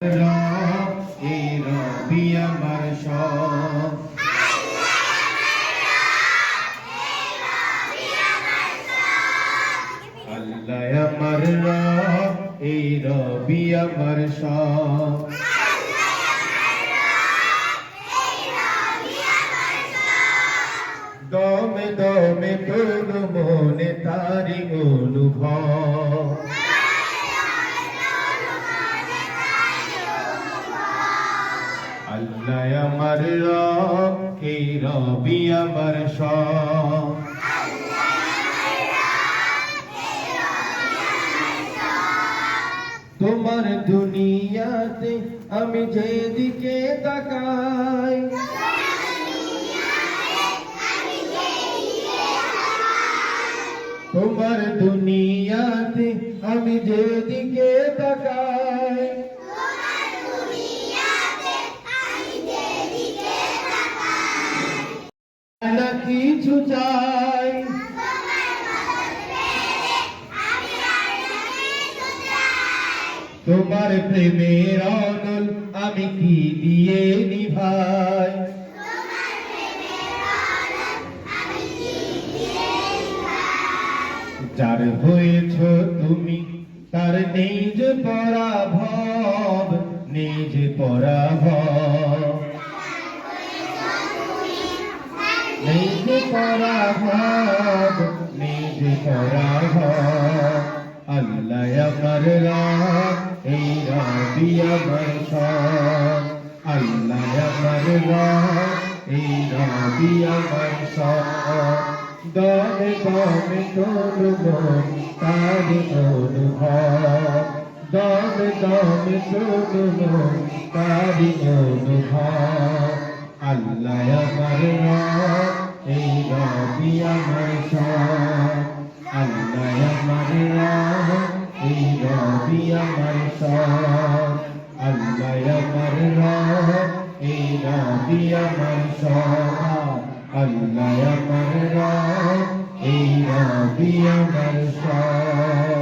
এই রবি আমার সব আল্লাহ আমার রব এই রবি আমার সব দমে দমে তোর মনে তারি অনুভব আল্লাহ আমার রব এই রবি আমার সব তোমার দুনিয়াতে আমি যেদিকে তাকাই তোমার দুনিয়াতে আমি যেদিকে তাকাই না কিছু চাই তোমার প্রেমের অনল আমি কি দিয়ে নিভাই যার হয়েছ তুমি তার নেই যে পরাভব নেই যে পরাভব নেই যে পরাভব নেই যে পরাভব আল্লাহ আমার রব এই রবি আমার সব আল্লাহ আমার রব এই রবি আমার সব দমে দমে তোর মন তারি অনুভব দমে দমে তোর মন তারি অনুভব আল্লাহ আমার রব এই রবি আমার সব আল্লাহ আমার রব এই রবি আমার সব আল্লাহ আমার রব এই রবি আমার সব আল্লাহ আমার রব এই রবি আমার সব